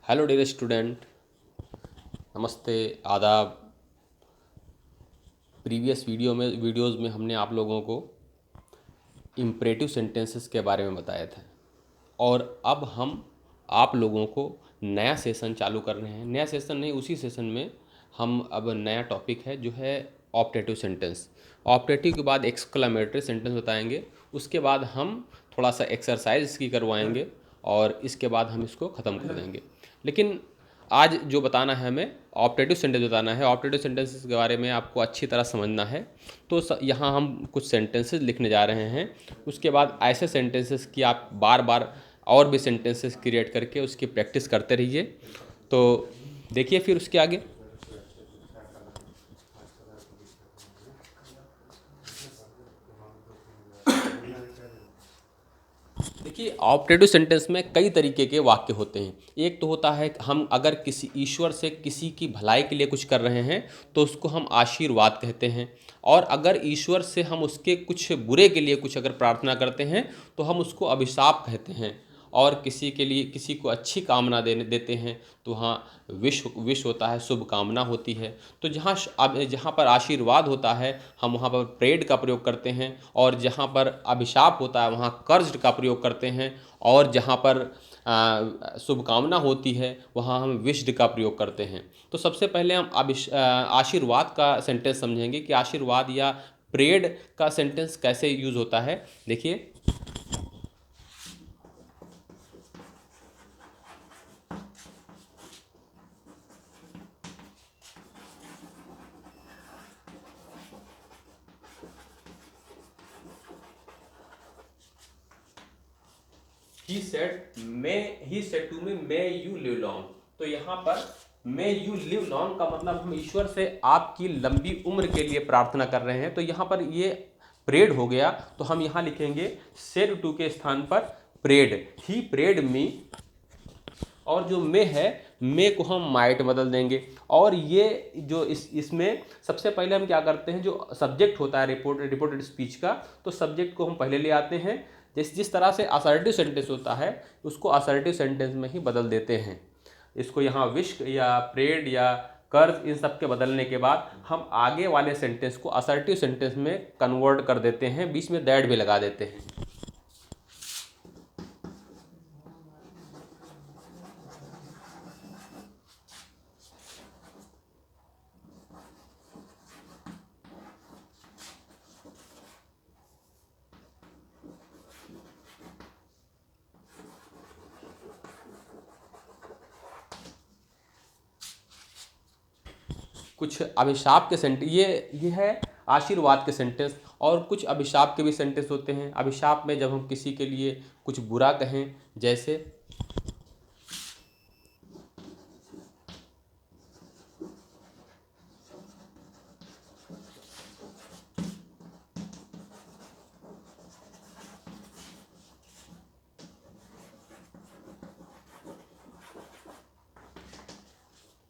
Hello dear student, नमस्ते, आदाब। Previous videos में हमने आप लोगों को इम्परेटिव सेंटेंसेस के बारे में बताया था और अब हम आप लोगों को नया सेशन चालू कर रहे हैं। नया सेशन नहीं, उसी सेशन में हम अब नया टॉपिक है जो है ऑप्टेटिव सेंटेंस। ऑप्टेटिव के बाद एक्सक्लेमेटरी सेंटेंस बताएंगे, उसके बाद हम थोड़ा सा एक्सरसाइज इसकी करवाएंगे और इसके बाद हम इसको ख़त्म कर देंगे। लेकिन आज जो बताना है हमें ऑप्टेटिव सेंटेंस बताना है। ऑप्टेटिव सेंटेंसेस के बारे में आपको अच्छी तरह समझना है। तो यहाँ हम कुछ सेंटेंसेस लिखने जा रहे हैं। उसके बाद ऐसे सेंटेंसेस की आप बार बार और भी सेंटेंसेस क्रिएट करके उसकी प्रैक्टिस करते रहिए। तो देखिए फिर उसके आगे। देखिए, ऑप्टेटिव सेंटेंस में कई तरीके के वाक्य होते हैं। एक तो होता है हम अगर किसी ईश्वर से किसी की भलाई के लिए कुछ कर रहे हैं तो उसको हम आशीर्वाद कहते हैं। और अगर ईश्वर से हम उसके कुछ बुरे के लिए कुछ अगर प्रार्थना करते हैं तो हम उसको अभिशाप कहते हैं। और किसी के लिए किसी को अच्छी कामना देते हैं तो वहाँ विश होता है, शुभ कामना होती है। तो जहाँ पर आशीर्वाद होता है हम वहाँ पर प्रेड का प्रयोग करते हैं, और जहाँ पर अभिशाप होता है वहाँ कर्ज का प्रयोग करते हैं, और जहाँ पर शुभकामना होती है वहाँ हम विश्ड का प्रयोग करते हैं। तो सबसे पहले हम आशीर्वाद का सेंटेंस समझेंगे कि आशीर्वाद या प्रेड का सेंटेंस कैसे यूज़ होता है। देखिए, he said to me may you live long। तो यहाँ पर may you live long का मतलब हम ईश्वर से आपकी लंबी उम्र के लिए प्रार्थना कर रहे हैं। तो यहाँ पर ये प्रेड हो गया, तो हम यहाँ लिखेंगे said to के स्थान पर प्रेड, ही प्रेड मी। और जो मे है, मे को हम माइट बदल देंगे। और ये जो इसमें सबसे पहले हम क्या करते हैं, जो सब्जेक्ट होता है रिपोर्टेड स्पीच का, तो सब्जेक्ट को हम पहले ले आते हैं। जिस तरह से असर्टिव सेंटेंस होता है उसको असर्टिव सेंटेंस में ही बदल देते हैं। इसको यहाँ विश या प्रेड या कर्ज इन सब के बदलने के बाद हम आगे वाले सेंटेंस को असर्टिव सेंटेंस में कन्वर्ट कर देते हैं, बीच में दैट भी लगा देते हैं। कुछ अभिशाप के सेंटेंस, ये है आशीर्वाद के सेंटेंस। और कुछ अभिशाप के भी सेंटेंस होते हैं। अभिशाप में जब हम किसी के लिए कुछ बुरा कहें, जैसे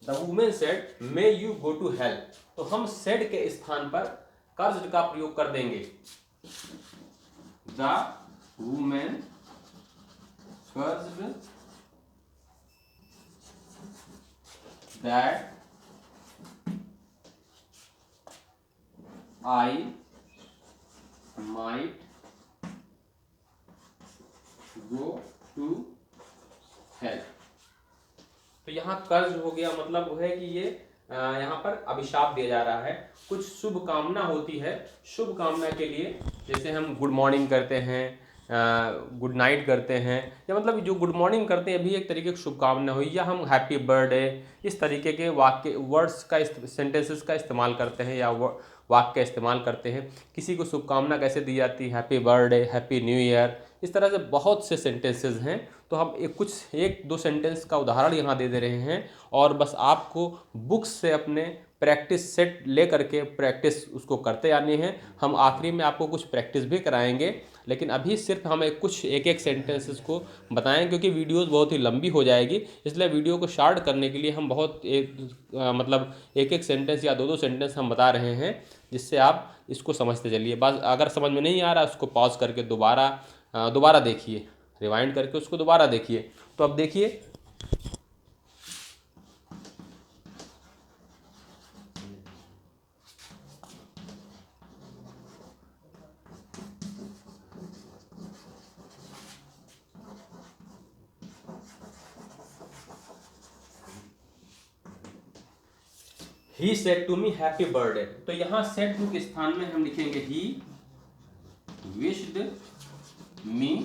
the women said may you go to hell. तो हम सेड के स्थान पर कर्ज का प्रयोग कर देंगे। The women curse that I might go to hell. तो यहाँ कर्ज हो गया, मतलब वो है कि ये यहाँ पर अभिशाप दिया जा रहा है। कुछ शुभ कामना होती है, शुभ कामना के लिए जैसे हम गुड मॉर्निंग करते हैं, गुड नाइट करते हैं, या मतलब जो गुड मॉर्निंग करते हैं भी एक तरीके की शुभकामना हुई, या हम हैप्पी बर्थडे इस तरीके के वाक्य वर्ड्स का सेंटेंसेस का इस्तेमाल करते हैं, या वाक्य का इस्तेमाल करते हैं। किसी को शुभकामना कैसे दी जाती है, happy birthday, happy new year, इस तरह से बहुत से सेंटेंसेस हैं। तो हम एक दो सेंटेंस का उदाहरण यहाँ दे रहे हैं, और बस आपको बुक्स से अपने प्रैक्टिस सेट ले करके प्रैक्टिस उसको करते आनी है। हम आखिरी में आपको कुछ प्रैक्टिस भी कराएंगे, लेकिन अभी सिर्फ हम एक सेंटेंसेस को बताएं, क्योंकि वीडियोस बहुत ही लंबी हो जाएगी। इसलिए वीडियो को शार्ट करने के लिए हम मतलब एक सेंटेंस या दो सेंटेंस हम बता रहे हैं, जिससे आप इसको समझते चलिए। बस अगर समझ में नहीं आ रहा उसको पॉज करके दोबारा देखिए, रिवाइंड करके उसको दोबारा देखिए। तो अब देखिए, he said to me happy birthday, तो यहाँ सेड टू के स्थान में हम लिखेंगे he wished me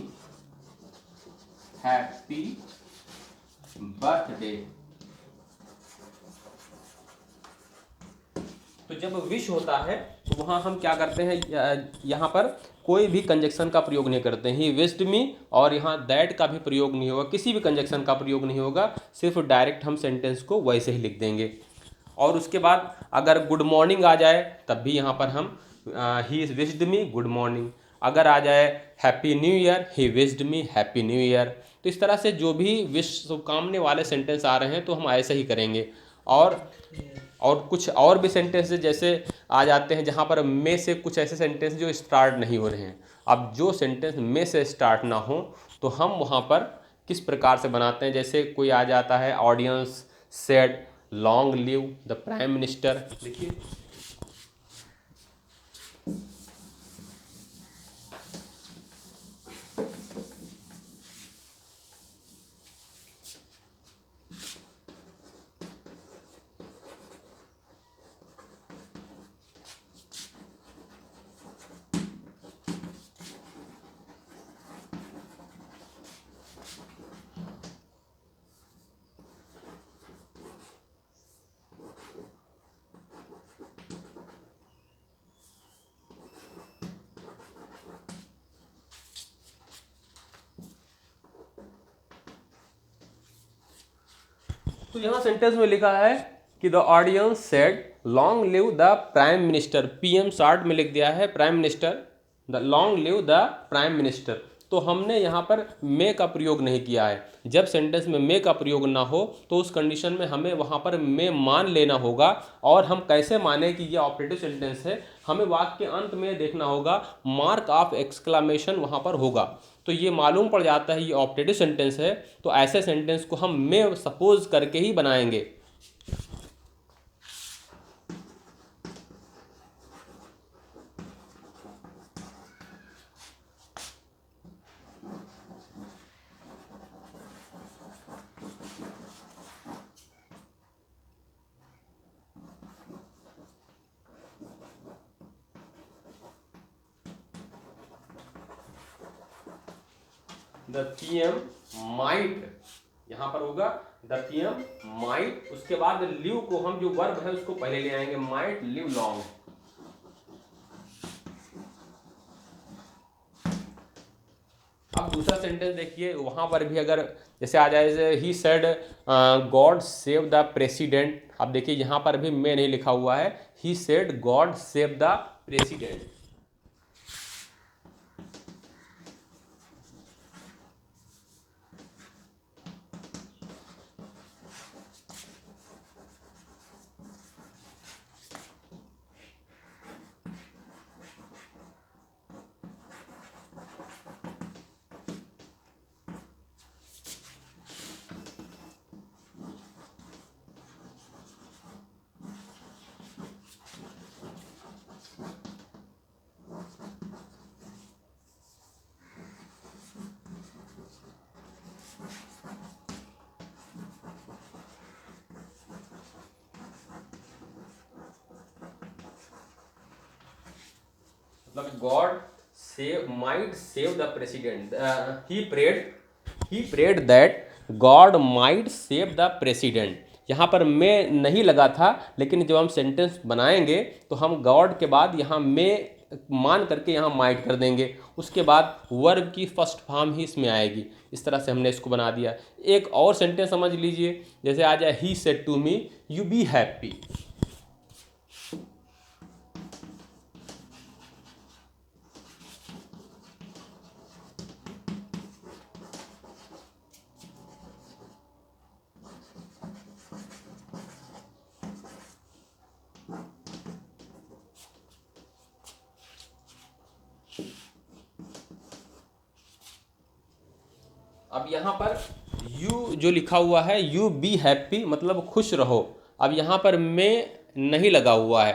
happy birthday. तो जब विश होता है तो वहाँ हम क्या करते हैं, यहाँ पर कोई भी कंजक्शन का प्रयोग नहीं करते हैं, ही विश्ड मी, और यहाँ दैट का भी प्रयोग नहीं होगा, किसी भी कंजक्शन का प्रयोग नहीं होगा, सिर्फ डायरेक्ट हम सेंटेंस को वैसे ही लिख देंगे। और उसके बाद अगर गुड मॉर्निंग आ जाए तब भी यहाँ पर हम ही विश्ड मी गुड मॉर्निंग, अगर आ जाए हैप्पी न्यू ईयर, ही wished me happy new year. तो इस तरह से जो भी विश शुभकामने वाले सेंटेंस आ रहे हैं तो हम ऐसे ही करेंगे। और कुछ और भी सेंटेंस जैसे आ जाते हैं जहाँ पर मे से कुछ ऐसे सेंटेंस जो स्टार्ट नहीं हो रहे हैं। अब जो सेंटेंस मे से स्टार्ट ना हो तो हम वहाँ पर किस प्रकार से बनाते हैं, जैसे कोई आ जाता है audience said long live the prime minister, देखिए तो यहाँ सेंटेंस में लिखा है कि the audience said long live the prime minister, PM short में लिख दिया है prime minister, the long live the prime minister. तो हमने यहाँ पर मे का प्रयोग नहीं किया है। जब सेंटेंस में मे का प्रयोग ना हो तो उस कंडीशन में हमें वहाँ पर मे मान लेना होगा। और हम कैसे माने कि ये ऑपरेटिव सेंटेंस है, हमें वाक्य के अंत में देखना होगा, मार्क ऑफ एक्सक्लामेशन वहाँ पर होगा, तो ये मालूम पड़ जाता है ये ऑपरेटिव सेंटेंस है। तो ऐसे सेंटेंस को हम मे सपोज करके ही बनाएंगे। द पीएम माइट, यहाँ पर होगा द पीएम माइट, उसके बाद लिव को हम जो वर्ब है उसको पहले ले आएंगे, माइट लिव लॉन्ग। अब दूसरा सेंटेंस देखिए, वहां पर भी अगर जैसे आ जाए he said God save the president, अब देखिए यहाँ पर भी मैं नहीं लिखा हुआ है, he said God save the president. मतलब God save might save the president, he prayed that God might save the president. यहाँ पर मैं नहीं लगा था, लेकिन जब हम सेंटेंस बनाएंगे तो हम गॉड के बाद यहाँ मैं मान करके यहाँ माइट कर देंगे, उसके बाद वर्ब की फर्स्ट फॉर्म ही इसमें आएगी। इस तरह से हमने इसको बना दिया। एक और सेंटेंस समझ लीजिए, जैसे आ जाए he said to me you be happy. अब यहाँ पर यू जो लिखा हुआ है यू बी हैप्पी मतलब खुश रहो। अब यहाँ पर मैं नहीं लगा हुआ है,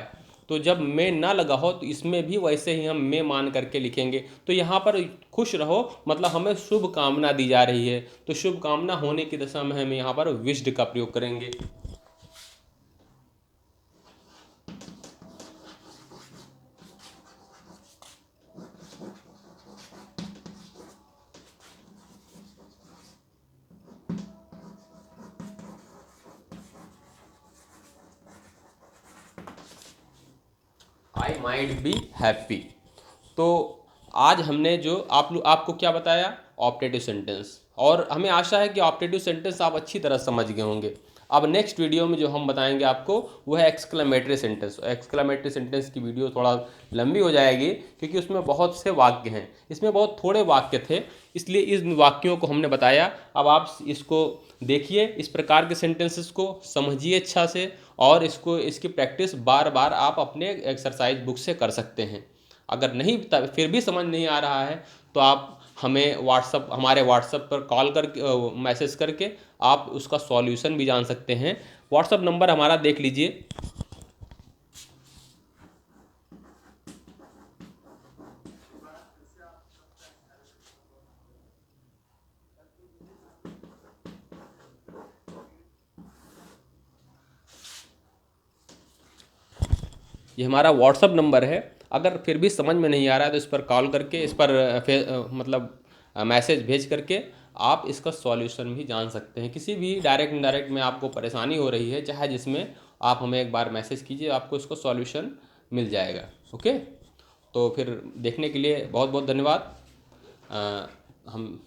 तो जब मैं ना लगा हो तो इसमें भी वैसे ही हम मैं मान करके लिखेंगे। तो यहाँ पर खुश रहो मतलब हमें शुभ कामना दी जा रही है, तो शुभ कामना होने की दशा में हम यहाँ पर विश्ड का प्रयोग करेंगे। I might be happy. तो आज हमने जो आपको क्या बताया, ऑप्टेटिव सेंटेंस, और हमें आशा है कि ऑप्टेटिव सेंटेंस आप अच्छी तरह समझ गए होंगे। अब नेक्स्ट वीडियो में जो हम बताएंगे आपको वो है एक्सक्लेमेटरी सेंटेंस। एक्सक्लेमेटरी सेंटेंस की वीडियो थोड़ा लंबी हो जाएगी क्योंकि उसमें बहुत से वाक्य हैं, इसमें बहुत थोड़े वाक्य थे, इसलिए इन वाक्यों को हमने बताया। अब आप इसको देखिए, इस प्रकार के सेंटेंसेस को समझिए अच्छा से, और इसकी प्रैक्टिस बार बार आप अपने एक्सरसाइज बुक से कर सकते हैं। अगर नहीं फिर भी समझ नहीं आ रहा है तो आप हमें हमारे व्हाट्सएप पर कॉल करके मैसेज करके आप उसका सॉल्यूशन भी जान सकते हैं। व्हाट्सएप नंबर हमारा देख लीजिए, ये हमारा व्हाट्सएप नंबर है। अगर फिर भी समझ में नहीं आ रहा है तो इस पर कॉल करके, इस पर मतलब मैसेज भेज करके आप इसका सॉल्यूशन भी जान सकते हैं। किसी भी डायरेक्ट इनडायरेक्ट में आपको परेशानी हो रही है, चाहे जिसमें, आप हमें एक बार मैसेज कीजिए, आपको इसको सॉल्यूशन मिल जाएगा। ओके, तो फिर देखने के लिए बहुत बहुत धन्यवाद। हम